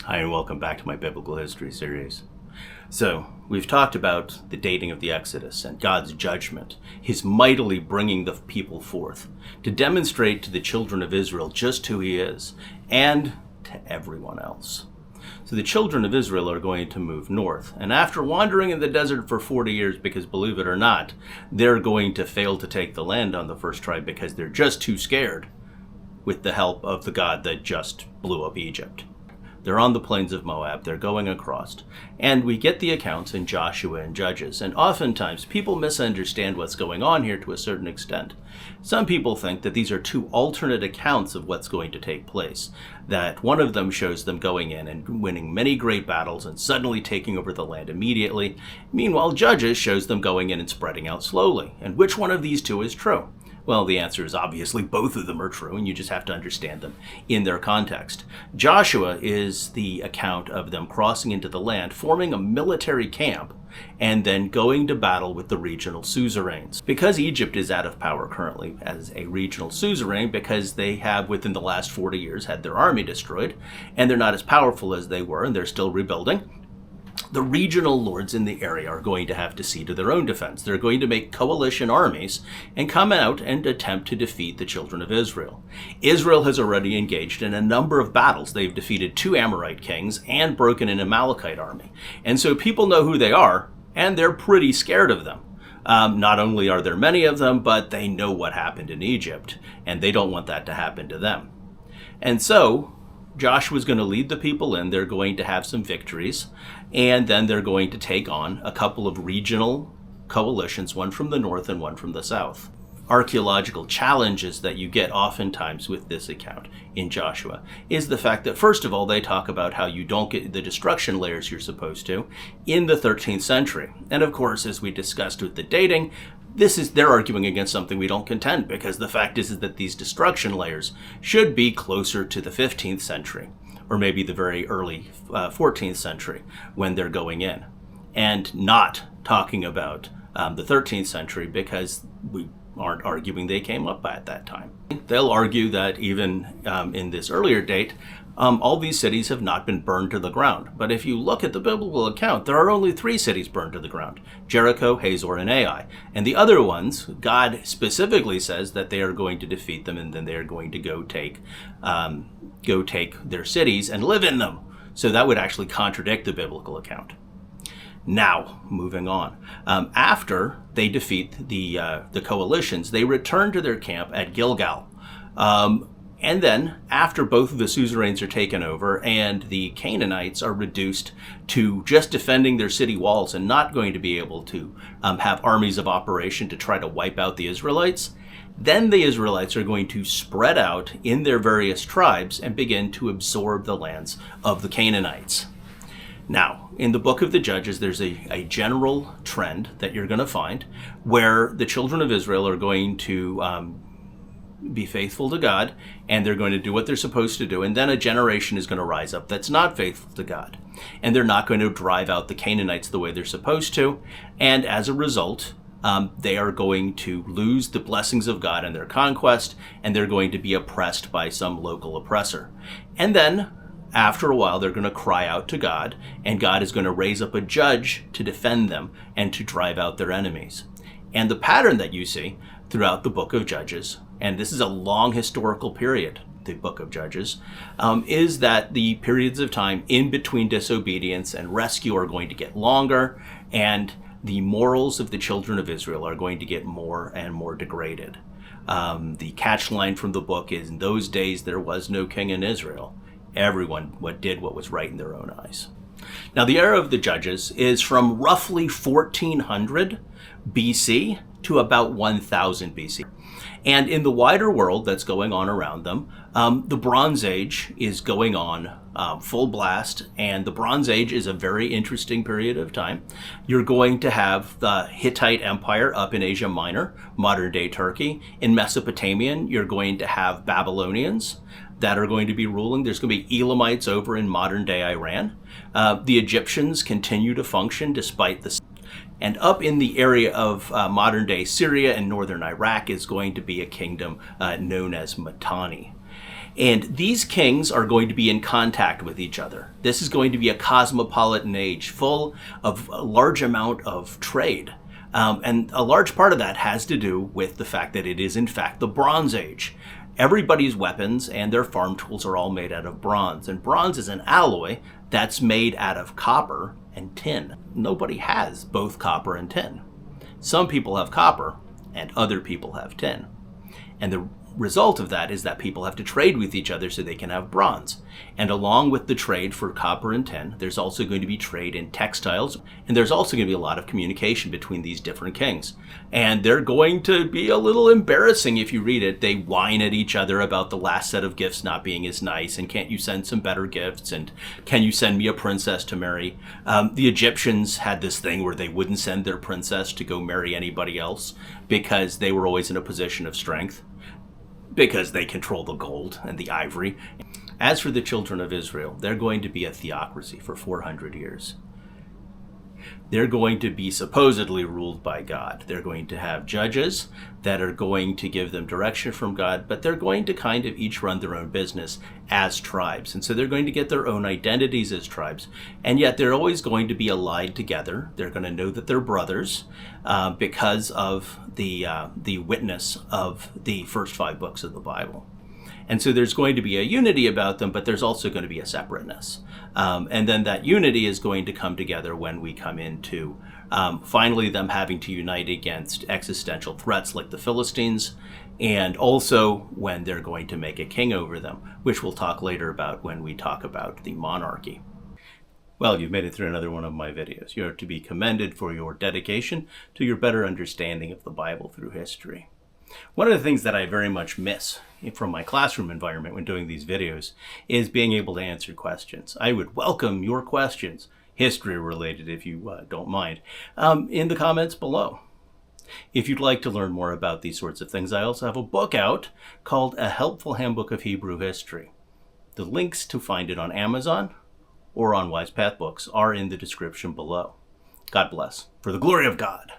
Hi, and welcome back to my Biblical History series. So, we've talked about the dating of the Exodus and God's judgment, his mightily bringing the people forth to demonstrate to the children of Israel just who he is, and to everyone else. So the children of Israel are going to move north, and after wandering in the desert for 40 years, because believe it or not, they're going to fail to take the land on the first try because they're just too scared, with the help of the God that just blew up Egypt. They're on the plains of Moab, they're going across, and we get the accounts in Joshua and Judges, and oftentimes people misunderstand what's going on here to a certain extent. Some people think that these are two alternate accounts of what's going to take place, that one of them shows them going in and winning many great battles and suddenly taking over the land immediately. Meanwhile, Judges shows them going in and spreading out slowly. And which one of these two is true? Well, the answer is obviously both of them are true, and you just have to understand them in their context. Joshua is the account of them crossing into the land, forming a military camp, and then going to battle with the regional suzerains. Because Egypt is out of power currently as a regional suzerain, because they have within the last 40 years had their army destroyed, and they're not as powerful as they were, and they're still rebuilding, the regional lords in the area are going to have to see to their own defense. They're going to make coalition armies and come out and attempt to defeat the children of Israel. Israel has already engaged in a number of battles. They've defeated 2 Amorite kings and broken an Amalekite army. And so people know who they are, and they're pretty scared of them. Not only are there many of them, but they know what happened in Egypt, and they don't want that to happen to them. And so Joshua's going to lead the people in. They're going to have some victories, and then they're going to take on a couple of regional coalitions, one from the north and one from the south. Archaeological challenges that you get oftentimes with this account in Joshua is the fact that, first of all, they talk about how you don't get the destruction layers you're supposed to in the 13th century. And of course, as we discussed with the dating, they're arguing against something we don't contend, because the fact is that these destruction layers should be closer to the 15th century, or maybe the very early 14th century when they're going in, and not talking about the 13th century, because we aren't arguing they came up at that time. They'll argue that even in this earlier date, all these cities have not been burned to the ground. But if you look at the biblical account, there are only 3 cities burned to the ground: Jericho, Hazor, and Ai. And the other ones, God specifically says that they are going to defeat them, and then they are going to go take their cities and live in them. So that would actually contradict the biblical account. Now, moving on. After they defeat the coalitions, they return to their camp at Gilgal. And then, after both of the suzerains are taken over and the Canaanites are reduced to just defending their city walls and not going to be able to have armies of operation to try to wipe out the Israelites, then the Israelites are going to spread out in their various tribes and begin to absorb the lands of the Canaanites. Now, in the book of the Judges, there's a general trend that you're going to find where the children of Israel are going to be faithful to God, and they're going to do what they're supposed to do, and then a generation is going to rise up that's not faithful to God, and they're not going to drive out the Canaanites the way they're supposed to, and as a result, they are going to lose the blessings of God in their conquest, and they're going to be oppressed by some local oppressor. And then, after a while, they're going to cry out to God, and God is going to raise up a judge to defend them and to drive out their enemies. And the pattern that you see throughout the book of Judges, and this is a long historical period, the book of Judges, is that the periods of time in between disobedience and rescue are going to get longer, and the morals of the children of Israel are going to get more and more degraded. The catch line from the book is, in those days there was no king in Israel. Everyone did what was right in their own eyes. Now, the era of the Judges is from roughly 1400 BC to about 1000 BC. And in the wider world that's going on around them, the Bronze Age is going on full blast, and the Bronze Age is a very interesting period of time. You're going to have the Hittite Empire up in Asia Minor, modern-day Turkey. In Mesopotamian, you're going to have Babylonians that are going to be ruling. There's going to be Elamites over in modern-day Iran. The Egyptians continue to function despite the... And up in the area of modern-day Syria and northern Iraq is going to be a kingdom known as Mitanni. And these kings are going to be in contact with each other. This is going to be a cosmopolitan age full of a large amount of trade. And a large part of that has to do with the fact that it is, in fact, the Bronze Age. Everybody's weapons and their farm tools are all made out of bronze. And bronze is an alloy that's made out of copper and tin. Nobody has both copper and tin. Some people have copper and other people have tin. And the result of that is that people have to trade with each other so they can have bronze. And along with the trade for copper and tin, there's also going to be trade in textiles, and there's also going to be a lot of communication between these different kings. And they're going to be a little embarrassing if you read it. They whine at each other about the last set of gifts not being as nice, and can't you send some better gifts, and can you send me a princess to marry? The Egyptians had this thing where they wouldn't send their princess to go marry anybody else because they were always in a position of strength, because they control the gold and the ivory. As for the children of Israel, they're going to be a theocracy for 400 years. They're going to be supposedly ruled by God. They're going to have judges that are going to give them direction from God, but they're going to kind of each run their own business as tribes. And so they're going to get their own identities as tribes, and yet they're always going to be allied together. They're going to know that they're brothers because of the witness of the first 5 books of the Bible. And so there's going to be a unity about them, but there's also going to be a separateness. And then that unity is going to come together when we come into finally them having to unite against existential threats like the Philistines, and also when they're going to make a king over them, which we'll talk later about when we talk about the monarchy. Well, you've made it through another one of my videos. You're to be commended for your dedication to your better understanding of the Bible through history. One of the things that I very much miss from my classroom environment when doing these videos is being able to answer questions. I would welcome your questions, history related if you don't mind, in the comments below. If you'd like to learn more about these sorts of things, I also have a book out called A Helpful Handbook of Hebrew History. The links to find it on Amazon or on Wise Path Books are in the description below. God bless. For the glory of God.